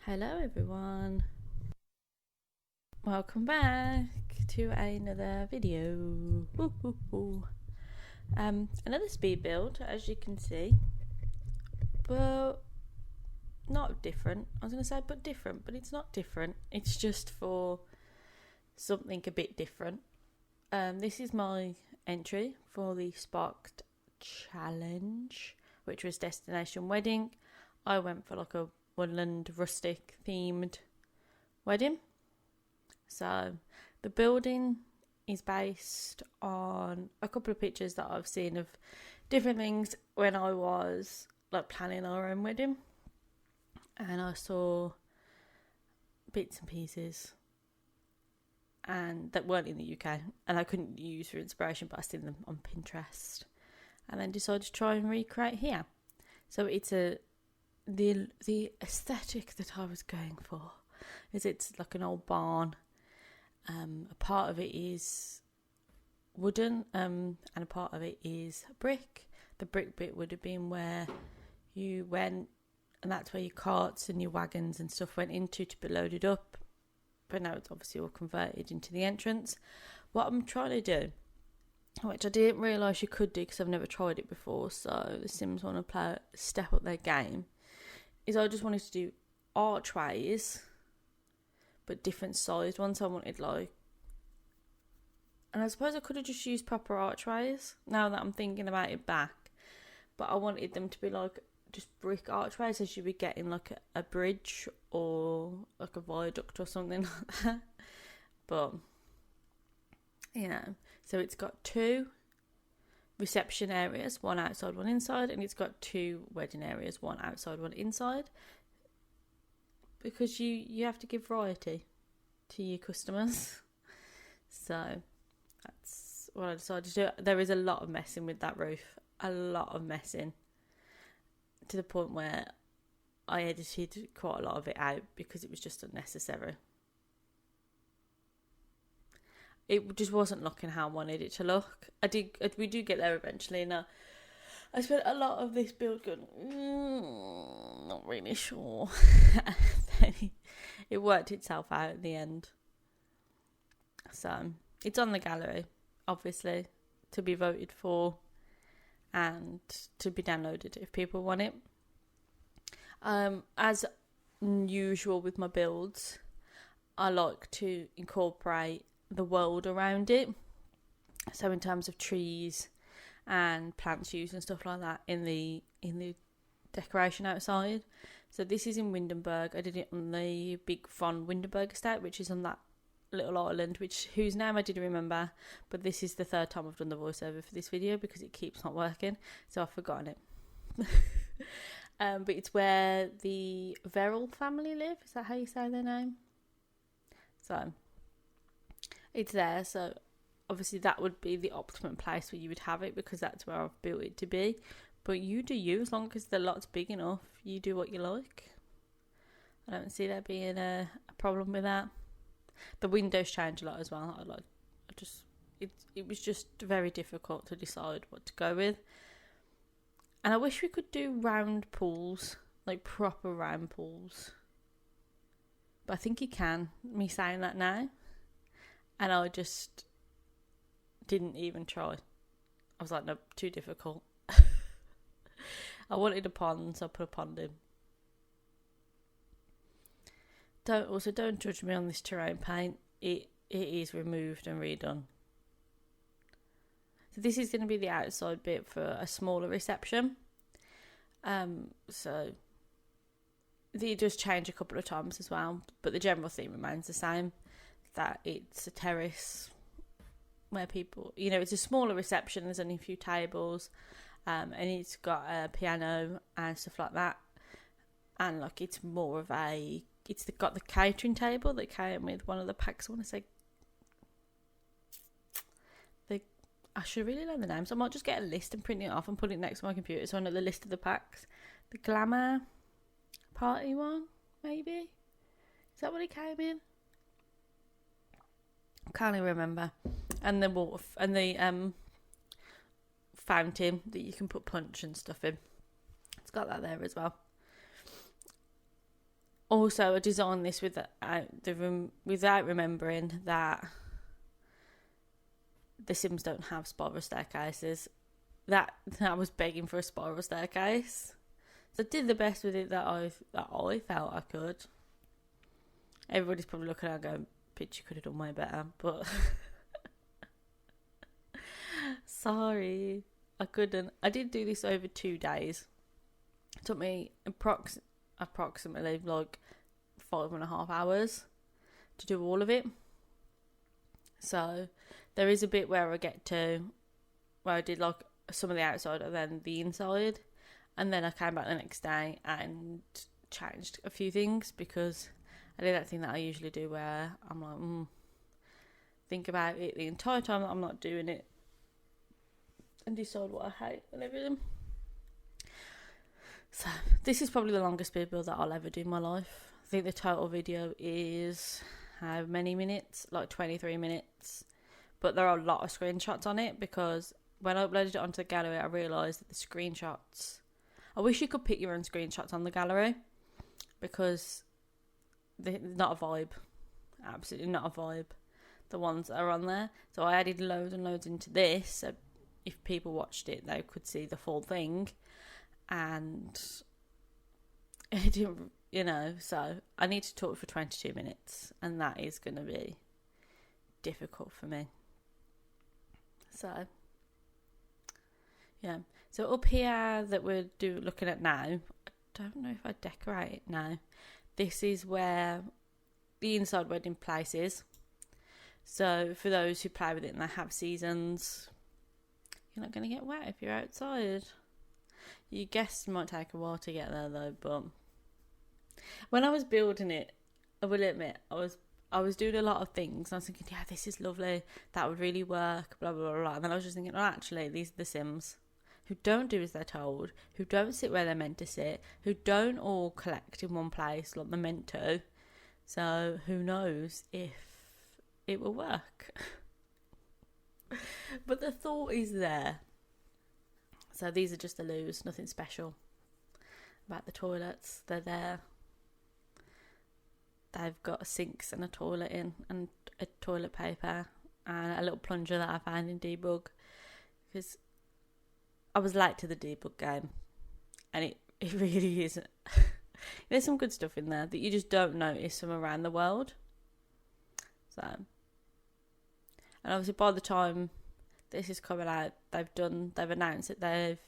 Hello everyone, welcome back to another video. Woo, woo, woo. Another speed build, as you can see, but not different. I was going to say but different, but it's not different. It's just for something a bit different. This is my entry for the Sparked Challenge, which was Destination Wedding. I went for like a Woodland, Rustic themed wedding. So the building is based on a couple of pictures that I've seen of different things when I was like planning our own wedding, and I saw bits and pieces and that weren't in the UK and I couldn't use for inspiration, but I seen them on Pinterest and then decided to try and recreate here. So it's the aesthetic that I was going for is it's like an old barn. A part of it is wooden, and a part of it is brick. The brick bit would have been where you went, and that's where your carts and your wagons and stuff went into to be loaded up. But now it's obviously all converted into the entrance. What I'm trying to do, which I didn't realise you could do because I've never tried it before, so the Sims want to step up their game, is I just wanted to do archways, but different sized ones. I wanted and I suppose I could have just used proper archways now that I'm thinking about it back, but I wanted them to be like just brick archways, as you would get in like a bridge or like a viaduct or something like that. But so it's got two reception areas, one outside, one inside, and it's got two wedding areas, one outside, one inside, because you have to give variety to your customers. So that's what I decided to do. There is a lot of messing with that roof, a lot of messing, to the point where I edited quite a lot of it out because it was just unnecessary. It just wasn't looking how I wanted it to look. We do get there eventually. Now, I spent a lot of this build going, not really sure. It worked itself out at the end. So, it's on the gallery, obviously, to be voted for and to be downloaded if people want it. As usual with my builds, I like to incorporate the world around it. So in terms of trees and plants used and stuff like that in the decoration outside. So this is in Windenburg. I did it on the big von Windenburg estate, which is on that little island, whose name I didn't remember, but this is the third time I've done the voiceover for this video because it keeps not working, so I've forgotten it. But it's where the Verrill family live. Is that how you say their name? So it's there, so obviously that would be the optimum place where you would have it because that's where I've built it to be. But you do you, as long as the lot's big enough, you do what you like. I don't see there being a problem with that. The windows change a lot as well. It was just very difficult to decide what to go with. And I wish we could do round pools, like proper round pools. But I think you can, me saying that now. And I just didn't even try. I was like, no, too difficult. I wanted a pond, so I put a pond in. Don't judge me on this terrain paint. It is removed and redone. So this is going to be the outside bit for a smaller reception. So it does change a couple of times as well, but the general theme remains the same. That it's a terrace where people, it's a smaller reception. There's only a few tables, and it's got a piano and stuff like that. And like it's more of got the catering table that came with one of the packs. I want to say, I should really know the names. I might just get a list and print it off and put it next to my computer so I know the list of the packs. The glamour party one, maybe? Is that what it came in? I can't even remember. And the water and the fountain that you can put punch and stuff in. It's got that there as well. Also, I designed this without remembering that the Sims don't have spiral staircases. That I was begging for a spiral staircase. So I did the best with it that I felt I could. Everybody's probably looking at it going, "Bitch, you could have done way better." But sorry, I couldn't. I did do this over 2 days. It took me approximately like 5.5 hours to do all of it. So there is a bit where I get to where I did like some of the outside and then the inside, and then I came back the next day and changed a few things because I did that thing that I usually do where I'm like, think about it the entire time that I'm not doing it and decide what I hate and everything. So this is probably the longest speed build that I'll ever do in my life. I think the total video is how many minutes? Like 23 minutes. But there are a lot of screenshots on it because when I uploaded it onto the gallery, I realised that the screenshots... I wish you could pick your own screenshots on the gallery because they're not a vibe. Absolutely not a vibe. The ones that are on there. So I added loads and loads into this. So if people watched it, they could see the full thing. And it didn't, so I need to talk for 22 minutes and that is going to be difficult for me. So, yeah. So up here that we're looking at now, I don't know if I decorate it now. This is where the inside wedding place is. So for those who play with it and they have seasons, you're not going to get wet if you're outside. Your guests might take a while to get there though, but when I was building it, I will admit, I was doing a lot of things and I was thinking, yeah, this is lovely, that would really work, blah, blah, blah, blah. And then I was just thinking, oh, actually, these are the Sims who don't do as they're told, who don't sit where they're meant to sit, who don't all collect in one place like they're meant to. So who knows if it will work. But the thought is there. So these are just the loos, nothing special about the toilets. They're there. They've got sinks and a toilet in and a toilet paper and a little plunger that I found in Debug because I was late to the Debug game and it really isn't. There's some good stuff in there that you just don't notice from around the world. So, and obviously by the time this is coming out, they've announced that they've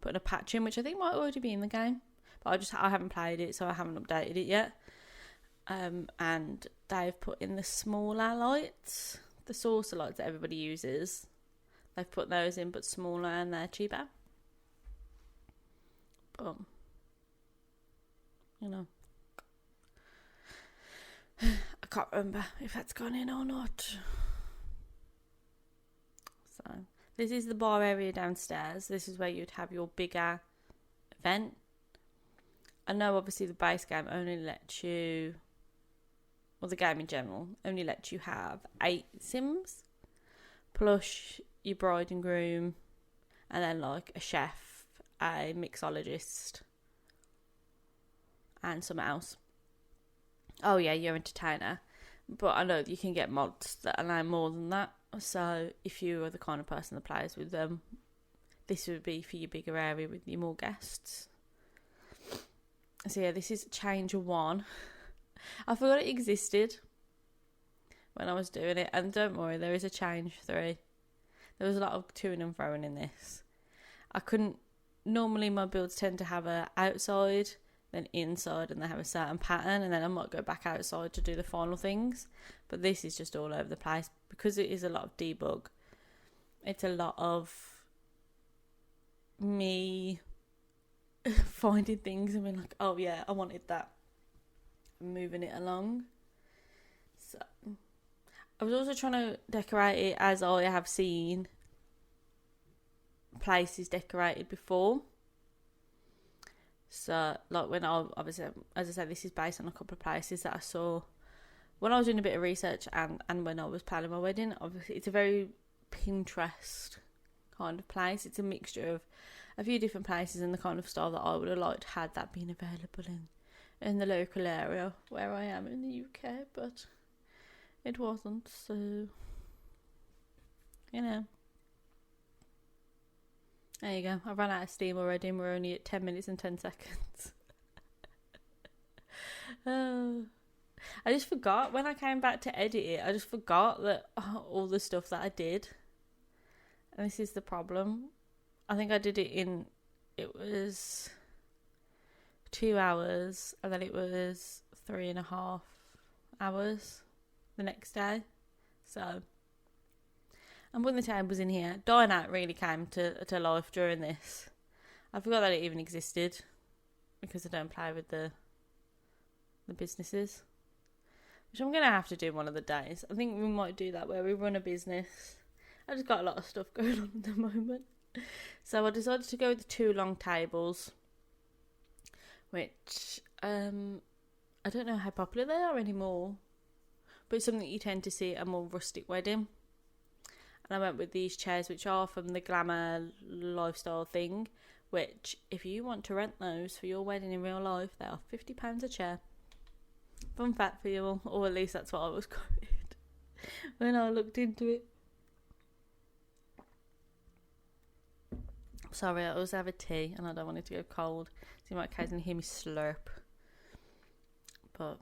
put a patch in, which I think might already be in the game, but I haven't played it, so I haven't updated it yet. And they've put in the smaller lights, the saucer lights that everybody uses. They've put those in, but smaller, and they're cheaper. But I can't remember if that's gone in or not. So this is the bar area downstairs. This is where you'd have your bigger event. I know obviously the base game only lets you, well, the game in general only lets you have 8 Sims plus your bride and groom and then like a chef, a mixologist and something else. Oh yeah, your entertainer. But I know that you can get mods that allow more than that. So if you are the kind of person that plays with them, this would be for your bigger area with your more guests. So yeah, this is change 1. I forgot it existed when I was doing it. And don't worry, there is a change 3. There was a lot of toing and throwing in this. Normally my builds tend to have a outside, then inside, and they have a certain pattern, and then I might go back outside to do the final things. But this is just all over the place because it is a lot of debug. It's a lot of me finding things and being like, oh yeah, I wanted that, and moving it along. So I was also trying to decorate it as I have seen places decorated before. So like when I obviously, as I said, this is based on a couple of places that I saw when I was doing a bit of research and when I was planning my wedding. Obviously it's a very Pinterest kind of place. It's a mixture of a few different places and the kind of style that I would have liked had that been available in in the local area where I am in the UK, but it wasn't, so, you know. There you go. I ran out of steam already and we're only at 10 minutes and 10 seconds. I just forgot when I came back to edit it. I just forgot that all the stuff that I did. And this is the problem. I think I did it in, it was 2 hours and then it was 3.5 hours the next day. So, and when the time was in here, Dine Out really came to life during this. I forgot that it even existed because I don't play with the businesses, which I'm gonna have to do one of the days. I think we might do that where we run a business. I just got a lot of stuff going on at the moment, so I decided to go with the 2 long tables, which I don't know how popular they are anymore, but it's something you tend to see at a more rustic wedding. And I went with these chairs, which are from the Glamour Lifestyle thing, which if you want to rent those for your wedding in real life, they are £50 a chair. Fun fact for you all, or at least that's what I was quoted when I looked into it. Sorry, I always have a tea and I don't want it to go cold, so you might occasionally hear me slurp. But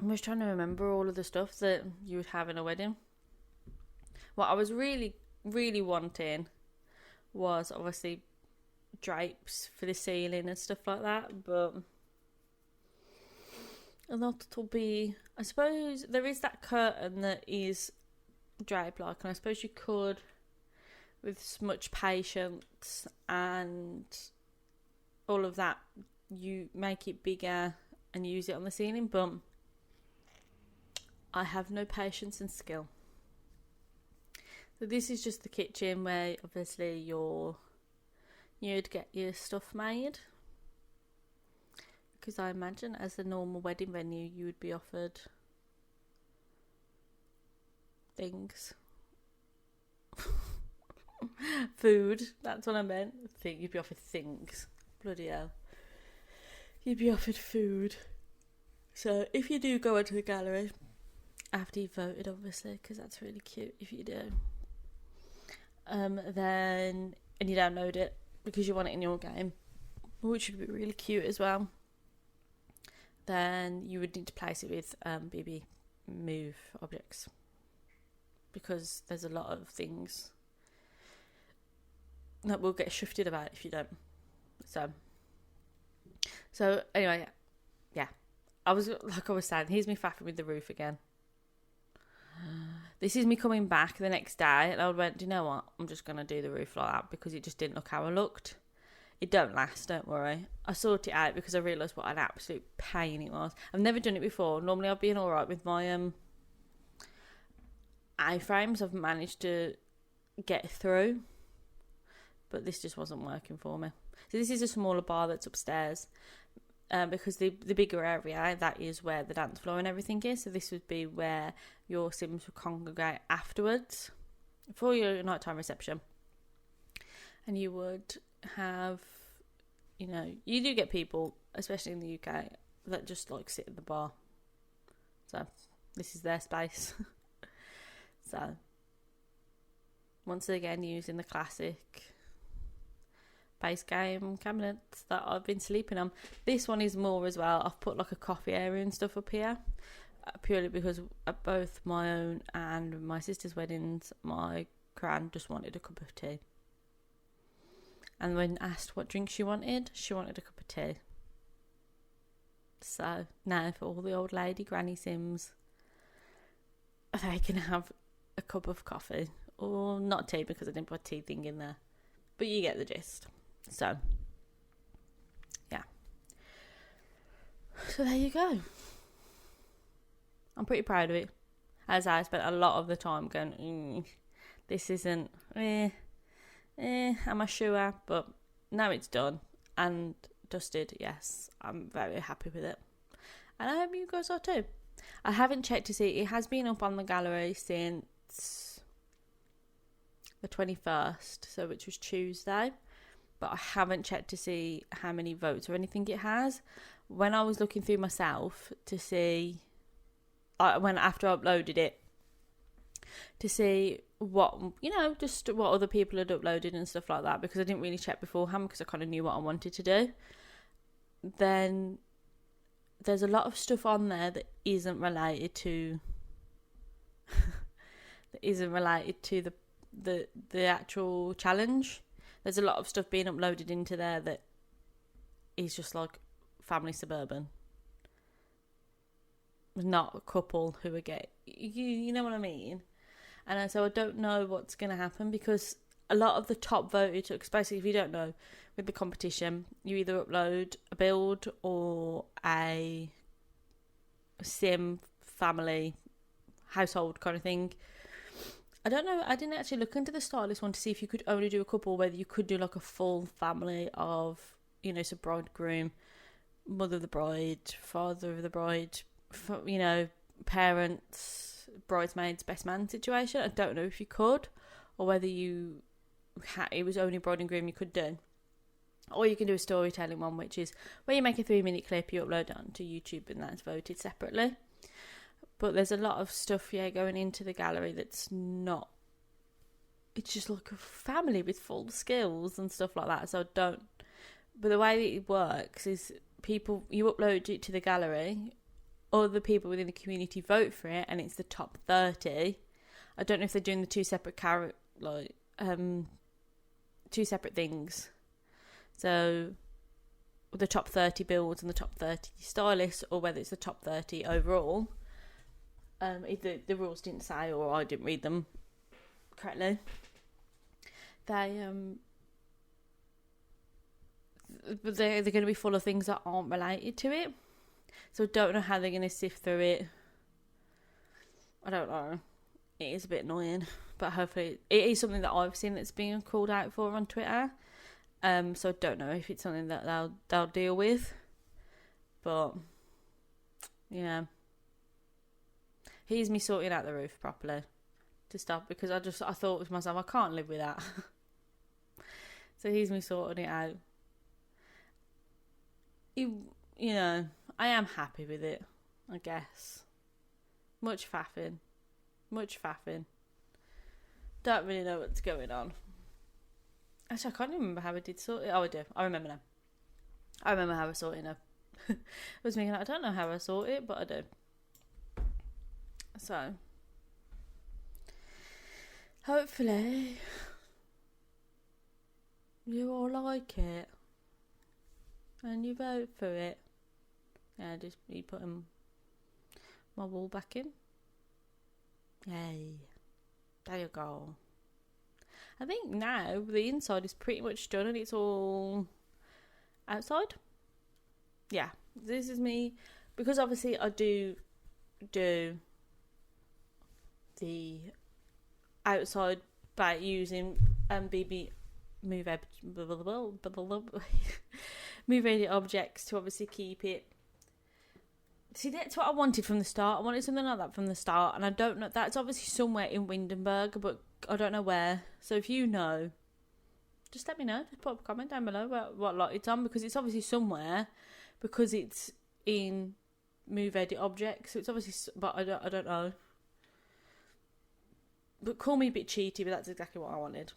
I'm just trying to remember all of the stuff that you would have in a wedding. What I was really, really wanting was obviously drapes for the ceiling and stuff like that, but a lot will be, I suppose there is that curtain that is drape like, and I suppose you could, with much patience and all of that, you make it bigger and use it on the ceiling, but I have no patience and skill. So this is just the kitchen where obviously you'd get your stuff made, because I imagine as a normal wedding venue you would be offered things. Food, that's what I meant. You'd be offered things. Bloody hell. You'd be offered food. So if you do go into the gallery after you've voted, obviously, because that's really cute if you do, then, and you download it because you want it in your game, which would be really cute as well, then you would need to place it with BB Move objects, because there's a lot of things that will get shifted about if you don't. So anyway, yeah. I was saying, here's me faffing with the roof again. This is me coming back the next day, and I went, do you know what? I'm just going to do the roof like that because it just didn't look how I looked. It don't last, don't worry. I sorted it out because I realised what an absolute pain it was. I've never done it before. Normally I've been alright with my A-frames. I've managed to get through, but this just wasn't working for me. So this is a smaller bar that's upstairs, because the bigger area, that is where the dance floor and everything is. So this would be where your Sims would congregate afterwards for your nighttime reception. And you would have, you know, you do get people, especially in the UK, that just like sit at the bar. So this is their space. So once again, using the classic base game cabinets that I've been sleeping on. This one is more as well. I've put like a coffee area and stuff up here, purely because at both my own and my sister's weddings, my gran just wanted a cup of tea. And when asked what drink she wanted a cup of tea. So now for all the old lady granny Sims, they can have a cup of coffee, or not tea because I didn't put a tea thing in there, but you get the gist. So yeah, so there you go. I'm pretty proud of it, as I spent a lot of the time going, this isn't am I sure? But now it's done and dusted. Yes, I'm very happy with it, and I hope you guys are too. I haven't checked to see, it has been up on the gallery since the 21st, so which was Tuesday. but I haven't checked to see how many votes or anything it has. When I was looking through myself to see, after I uploaded it, to see what, just what other people had uploaded and stuff like that, because I didn't really check beforehand because I kind of knew what I wanted to do. Then there's a lot of stuff on there that isn't related to the actual challenge. There's a lot of stuff being uploaded into there that is just like family suburban, not a couple who are gay. You know what I mean? And so I don't know what's going to happen, because a lot of the top voted, basically, if you don't know, with the competition, you either upload a build or a sim, family, household kind of thing. I don't know, I didn't actually look into the stylist one to see if you could only do a couple, whether you could do like a full family of, so bride, groom, mother of the bride, father of the bride, parents, bridesmaids, best man situation. I don't know if you could, or whether it was only bride and groom you could do. Or you can do a storytelling one, which is where you make a 3-minute clip, you upload it onto YouTube, and that's voted separately. But there's a lot of stuff, going into the gallery that's not... It's just like a family with full skills and stuff like that, so I don't... But the way that it works is you upload it to the gallery, other people within the community vote for it, and it's the top 30. I don't know if they're doing the two separate things. So the top 30 builds and the top 30 stylists, or whether it's the top 30 overall. Either the rules didn't say, or I didn't read them correctly. They're going to be full of things that aren't related to it. So I don't know how they're going to sift through it. I don't know. It is a bit annoying, but hopefully it is something that I've seen that's being called out for on Twitter. So I don't know if it's something that they'll deal with, but here's me sorting out the roof properly to stop, because I thought with myself, I can't live with that. So here's me sorting it out. I am happy with it, I guess. Much faffing. Don't really know what's going on. Actually, I can't even remember how I did sort it. Oh, I do. I remember now. I remember how I sorted it now. I was thinking, I don't know how I sort it, but I do. So, hopefully, you all like it. And you vote for it. Yeah, just me putting my wall back in. Yay. There you go. I think now the inside is pretty much done and it's all outside. Yeah, this is me, because obviously I do the outside by using BB move edit objects to obviously keep it. See, that's what I wanted from the start. I wanted something like that from the start, and I don't know. That's obviously somewhere in Windenburg, but I don't know where. So if you know, just let me know. Just put a comment down below what lot it's on, because it's obviously somewhere, because it's in move edit objects. So it's obviously, but I don't know. But call me a bit cheaty, but that's exactly what I wanted.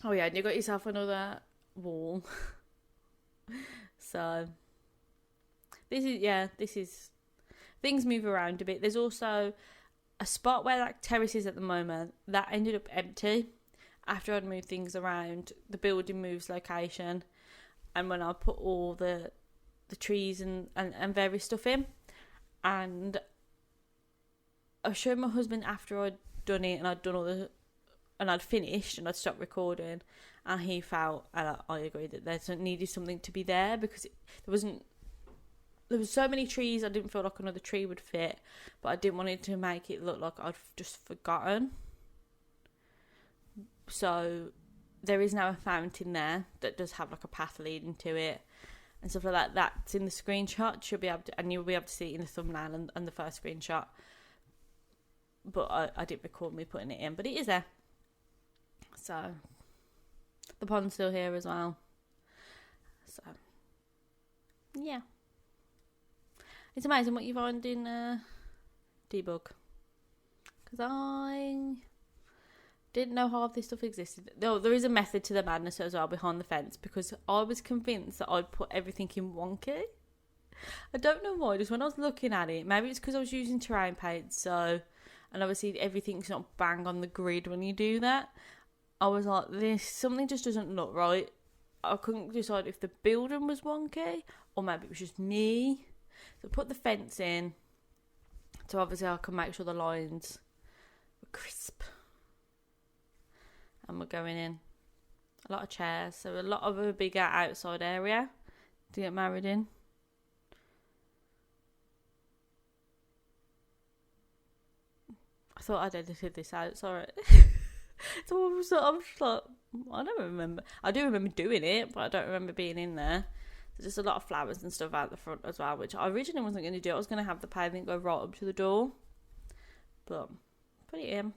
Oh yeah, and you got yourself another wall. So this is things move around a bit. There's also a spot where that terrace is at the moment that ended up empty after I'd moved things around. The building moves location, and when I put all the trees and various stuff in, and I showed my husband after I'd done it and I'd done and I'd finished and I'd stopped recording, and he felt, and I agreed, that there needed something to be there, because there was so many trees. I didn't feel like another tree would fit, but I didn't want it to make it look like I'd just forgotten. So there is now a fountain there that does have like a path leading to it and stuff like that. That's in the screenshot. You'll be able to, and you'll be able to see it in the thumbnail and the first screenshot. But I didn't record me putting it in, but it is there. So The pond's still here as well. So, yeah. It's amazing what you find in debug. Because I didn't know half this stuff existed. Though there is a method to the madness as well behind the fence, because I was convinced that I'd put everything in one key. I don't know why, just when I was looking at it, maybe it's because I was using terrain paint, so, and obviously everything's not bang on the grid when you do that. I was like, something just doesn't look right. I couldn't decide if the building was wonky or maybe it was just me. So I put the fence in, so obviously I can make sure the lines were crisp. And we're going in. A lot of chairs, so a lot of a bigger outside area to get married in. I thought I'd edited this out, sorry. So I'm just like, I don't remember. I do remember doing it, but I don't remember being in there. There's just a lot of flowers and stuff out the front as well, which I originally wasn't going to do. I was going to have the pavement go right up to the door. But, put it in.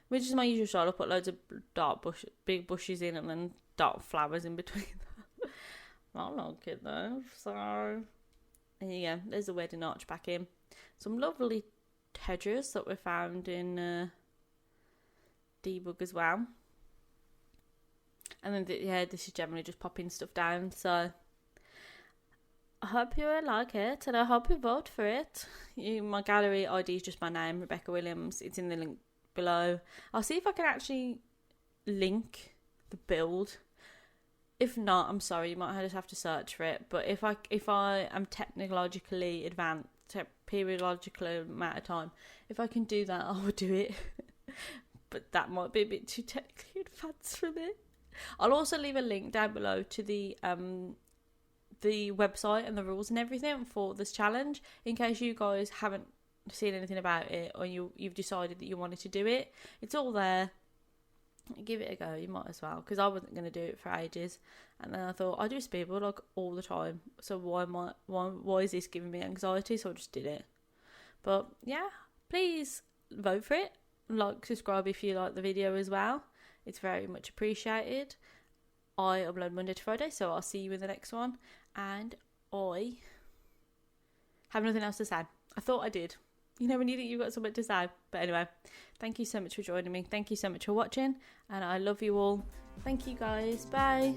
Which is my usual style. I put loads of big bushes in and then dark flowers in between them. I like it though. So, there you go. There's the wedding arch back in. Some lovely hedges that were found in debug as well. And then, this is generally just popping stuff down. So, I hope you like it and I hope you vote for it. My gallery ID is just my name, Rebecca Williams. It's in the link below. I'll see if I can actually link the build. If not, I'm sorry, you might just have to search for it. But if I am technologically advanced, periodical amount of time, if I can do that, I will do it. But that might be a bit too technically advanced for me. I'll also leave a link down below to the website and the rules and everything for this challenge, in case you guys haven't seen anything about it or you've decided that you wanted to do it. It's all there. Give it a go. You might as well, because I wasn't going to do it for ages, and then I thought I do speedball like all the time, so why is this giving me anxiety? So I just did it. But yeah, please vote for it. Like, subscribe if you like the video as well. It's very much appreciated. I upload Monday to Friday, so I'll see you in the next one. And I have nothing else to say. I thought I did. You know when you think you've got something to say. But anyway, thank you so much for joining me. Thank you so much for watching. And I love you all. Thank you guys. Bye.